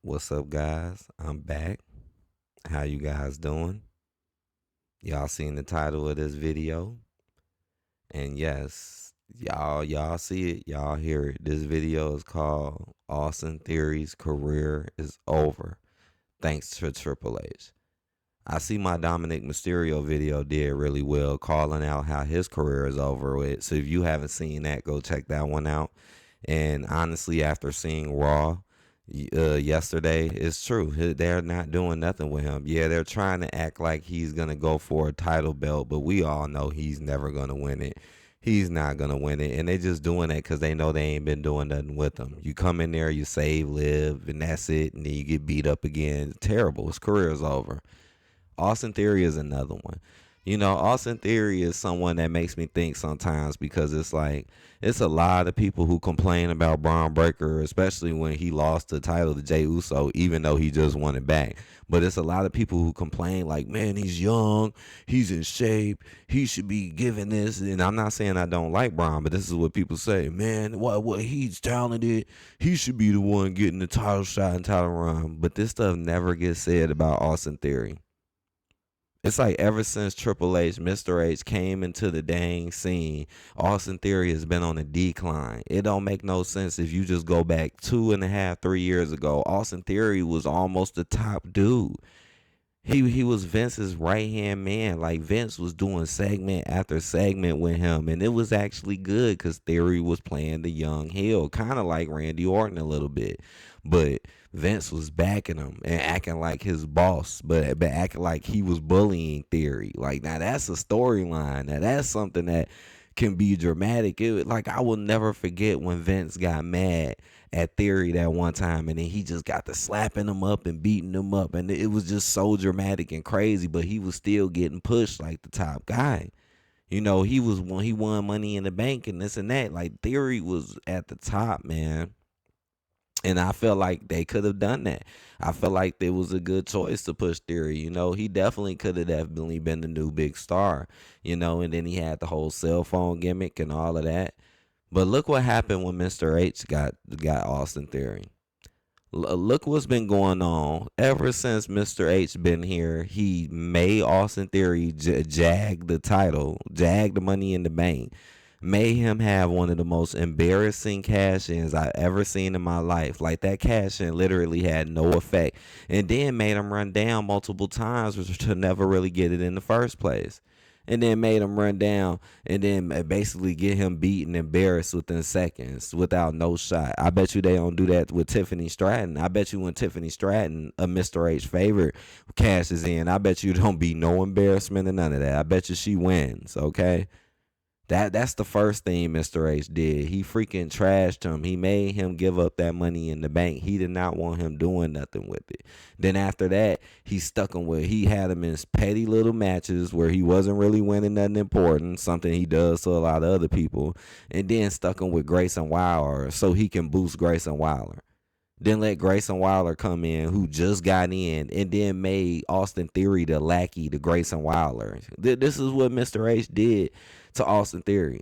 What's up, guys? I'm back. How you guys doing? Y'all seen the title of this video? And yes, y'all see it, y'all hear it. This video is called Austin Theory's career is over thanks to Triple H. I see my Dominic Mysterio video did really well calling out how his career is over with. So if you haven't seen that, go check that one out. And honestly, after seeing Raw yesterday, it's true. They're not doing nothing with him. Yeah, they're trying to act like he's going to go for a title belt, but we all know he's never going to win it. He's not going to win it. And they just doing it because they know they ain't been doing nothing with him. You come in there, you save, live, and that's it. And then you get beat up again. Terrible. His career is over. Austin Theory is another one. You know, Austin Theory is someone that makes me think sometimes because it's like it's a lot of people who complain about Braun Breaker, especially when he lost the title to Jey Uso, even though he just won it back. But it's a lot of people who complain like, man, he's young, he's in shape, he should be given this. And I'm not saying I don't like Braun, but this is what people say, man, what he's talented, he should be the one getting the title shot and title run. But this stuff never gets said about Austin Theory. It's like ever since Triple H, Mr. H came into the dang scene, Austin Theory has been on a decline. It don't make no sense if you just go back 2.5, 3 years ago. Austin Theory was almost the top dude. He was Vince's right hand man. Like Vince was doing segment after segment with him, and it was actually good because Theory was playing the young heel, kind of like Randy Orton a little bit, but Vince was backing him and acting like his boss, but acting like he was bullying Theory. Like now that's a storyline. Now that's something that can be dramatic. Like I will never forget when Vince got mad at Theory that one time, and then he just got to slapping him up and beating him up, and it was just so dramatic and crazy. But he was still getting pushed like the top guy. You know, he was when he won Money in the Bank and this and that. Like Theory was at the top, man. And I felt like they could have done that. I felt like it was a good choice to push Theory. You know, he definitely could have definitely been the new big star. You know, and then he had the whole cell phone gimmick and all of that. But look what happened when Mr. H got Austin Theory. Look what's been going on ever since Mr. H been here. He made Austin Theory jag the title, jag the Money in the Bank, made him have one of the most embarrassing cash-ins I ever seen in my life. Like that cash-in literally had no effect, and then made him run down multiple times to never really get it in the first place, and then made him run down and then basically get him beaten, embarrassed within seconds without no shot. I bet you they don't do that with Tiffany Stratton. I bet you when Tiffany Stratton, a Mr. H favorite, cashes in, I bet you don't be no embarrassment and none of that. I bet you she wins, okay? That's the first thing Mr. H did. He freaking trashed him. He made him give up that Money in the Bank. He did not want him doing nothing with it. Then after that, he stuck him with. He had him in petty little matches where he wasn't really winning nothing important, something he does to a lot of other people, and then stuck him with Grayson Waller so he can boost Grayson Waller. Then let Grayson Waller come in, who just got in, and then made Austin Theory the lackey to Grayson Waller. This is what Mr. H did to Austin Theory.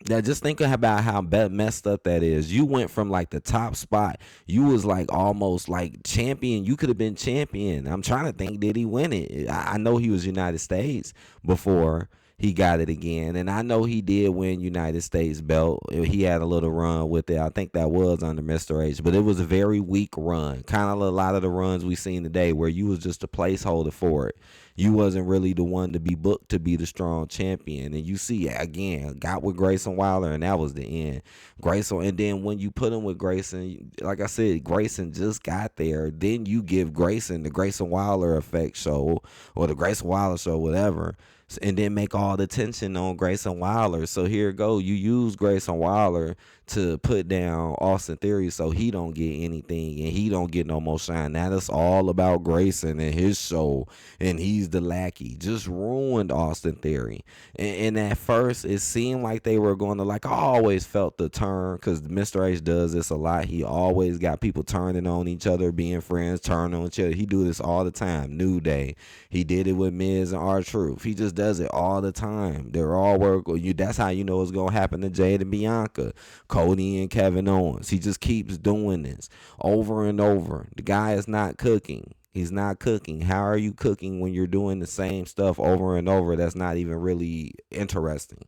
Now just think about how messed up that is. You went from like the top spot. You was like almost like champion. You could have been champion. I'm trying to think, did he win it? I know he was United States before he got it again, and I know he did win United States belt. He had a little run with it. I think that was under Mr. H, but it was a very weak run, kind of a lot of the runs we seen today, where you was just a placeholder for it. You wasn't really the one to be booked to be the strong champion. And you see, again, got with Grayson Waller, and that was the end. Grayson, and then when you put him with Grayson, like I said, Grayson just got there. Then you give Grayson the Grayson Waller effect show, or the Grayson Waller show, whatever, and then make all the tension on Grayson Waller. So here it go. You use Grayson Waller to put down Austin Theory so he don't get anything and he don't get no more shine. Now it's all about Grayson and his show, and he's the lackey. Just ruined Austin Theory. And at first it seemed like they were going to, like, I always felt the turn, because Mr. H does this a lot. He always got people turning on each other, being friends, turning on each other. He do this all the time. New Day. He did it with Miz and R-Truth. He just does it all the time. They're all work. That's how you know it's going to happen to Jade and Bianca. Cody and Kevin Owens. He just keeps doing this over and over. The guy is not cooking. He's not cooking. How are you cooking when you're doing the same stuff over and over that's not even really interesting?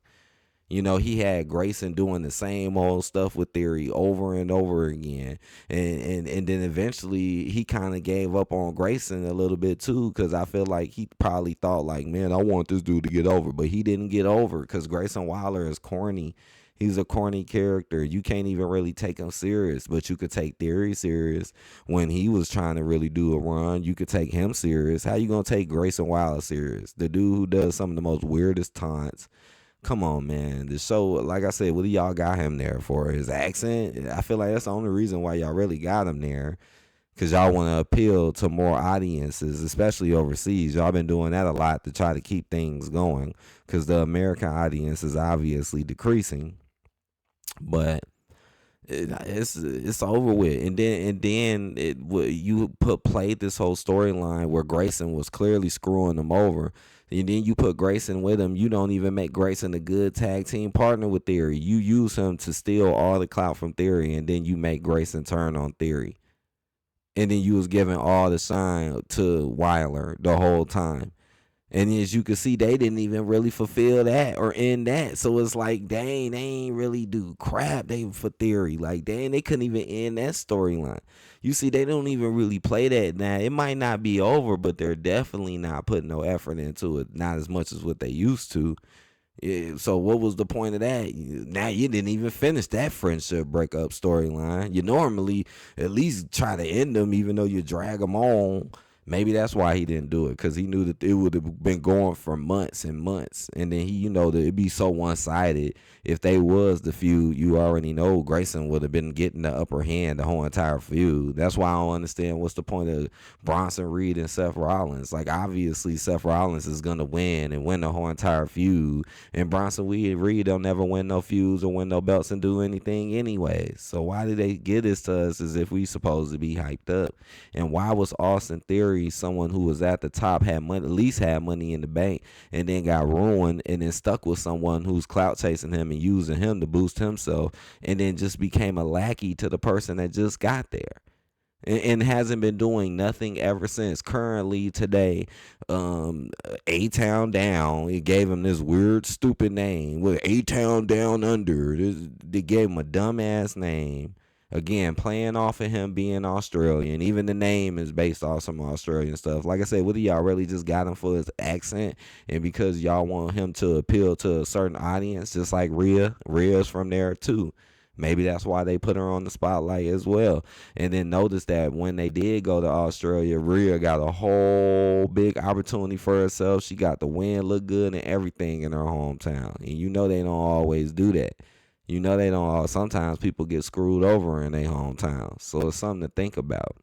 You know, he had Grayson doing the same old stuff with Theory over and over again. And then eventually he kind of gave up on Grayson a little bit too, because I feel like he probably thought like, man, I want this dude to get over. But he didn't get over because Grayson Waller is corny. He's a corny character. You can't even really take him serious, but you could take Theory serious when he was trying to really do a run. You could take him serious. How you going to take Grayson Waller serious? The dude who does some of the most weirdest taunts. Come on, man. The show, like I said, what do y'all got him there for? His accent? I feel like that's the only reason why y'all really got him there. Because y'all want to appeal to more audiences, especially overseas. Y'all been doing that a lot to try to keep things going. Because the American audience is obviously decreasing. But it's over with. And then you played this whole storyline where Grayson was clearly screwing them over. And then you put Grayson with him. You don't even make Grayson a good tag team partner with Theory. You use him to steal all the clout from Theory, and then you make Grayson turn on Theory. And then you was giving all the shine to Weiler the whole time. And as you can see, they didn't even really fulfill that or end that. So it's like, dang, they ain't really do crap. They for Theory. Like, dang, they couldn't even end that storyline. You see, they don't even really play that now. It might not be over, but they're definitely not putting no effort into it. Not as much as what they used to. Yeah, so what was the point of that? Now you didn't even finish that friendship breakup storyline. You normally at least try to end them, even though you drag them on. Maybe that's why he didn't do it, because he knew that it would have been going for months and months. And then he, that it'd be so one-sided. If they was the feud, you already know Grayson would have been getting the upper hand the whole entire feud. That's why I don't understand what's the point of Bronson Reed and Seth Rollins. Like, obviously, Seth Rollins is going to win and win the whole entire feud. And Bronson Reed don't never win no feuds or win no belts and do anything anyways. So why did they give this to us as if we supposed to be hyped up? And why was Austin Theory someone who was at the top, had money, at least had money in the bank, and then got ruined and then stuck with someone who's clout chasing him and using him to boost himself, and then just became a lackey to the person that just got there? And hasn't been doing nothing ever since. Currently today, A-Town Down, it gave him this weird stupid name with A-Town Down Under. They gave him a dumbass name. Again, playing off of him being Australian. Even the name is based off some Australian stuff. Like I said, what do y'all really just got him for his accent? And because y'all want him to appeal to a certain audience, just like Rhea. Rhea's from there too. Maybe that's why they put her on the spotlight as well. And then notice that when they did go to Australia, Rhea got a whole big opportunity for herself. She got the win, look good, and everything in her hometown. And they don't always do that. They don't. Sometimes people get screwed over in their hometown. So it's something to think about.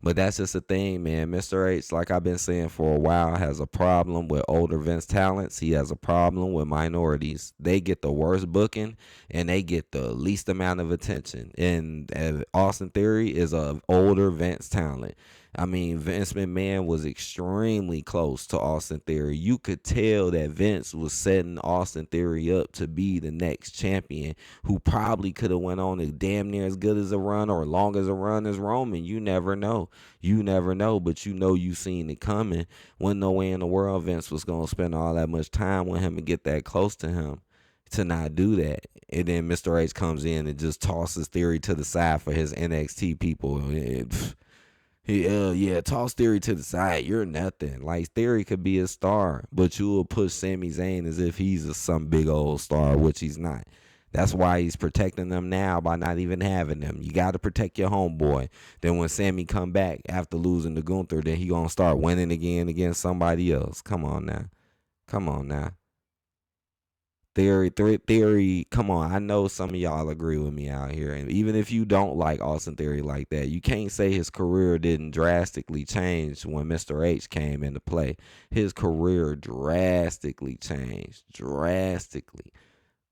But that's just the thing, man. Mr. H, like I've been saying for a while, has a problem with older Vince talents. He has a problem with minorities. They get the worst booking, and they get the least amount of attention. And Austin Theory is a older Vince talent. I mean, Vince McMahon was extremely close to Austin Theory. You could tell that Vince was setting Austin Theory up to be the next champion, who probably could have went on as damn near as good as a run or long as a run as Roman. You never know. But you seen it coming. Wasn't no way in the world Vince was going to spend all that much time with him and get that close to him to not do that. And then Mr. H comes in and just tosses Theory to the side for his NXT people. Toss Theory to the side. You're nothing. Like, Theory could be a star, but you will push Sami Zayn as if he's some big old star, which he's not. That's why he's protecting them now by not even having them. You got to protect your homeboy. Then when Sami come back after losing to Gunther, then he gonna start winning again against somebody else. Come on now. Theory, come on. I know some of y'all agree with me out here. And even if you don't like Austin Theory like that, you can't say his career didn't drastically change when Mr. H came into play. His career drastically changed. Drastically.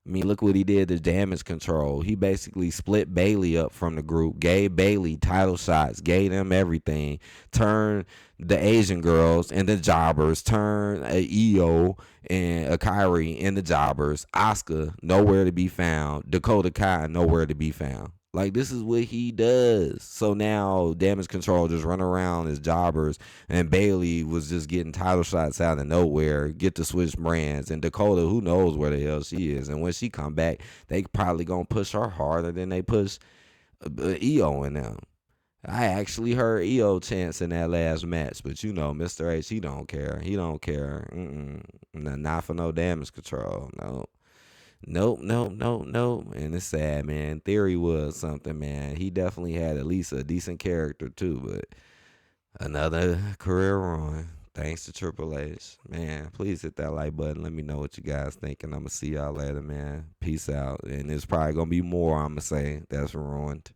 I mean, look what he did to Damage Control. He basically split Bailey up from the group, gave Bailey title shots, gave them everything, turned the Asian girls into jobbers, turned Io and Akari into jobbers, Asuka nowhere to be found, Dakota Kai nowhere to be found. Like, this is what he does. So now Damage Control just run around as jobbers, and Bailey was just getting title shots out of nowhere, get to switch brands. And Dakota, who knows where the hell she is. And when she come back, they probably gonna push her harder than they push Io and them. I actually heard Io chants in that last match, but you know, Mr. H, he don't care. He don't care. Not for no Damage Control. No. Nope, nope, nope, nope. And it's sad, man. Theory was something, man. He definitely had at least a decent character too, but another career run. Thanks to Triple H. Man, please hit that like button. Let me know what you guys think. And I'm going to see y'all later, man. Peace out. And there's probably going to be more I'm going to say that's ruined.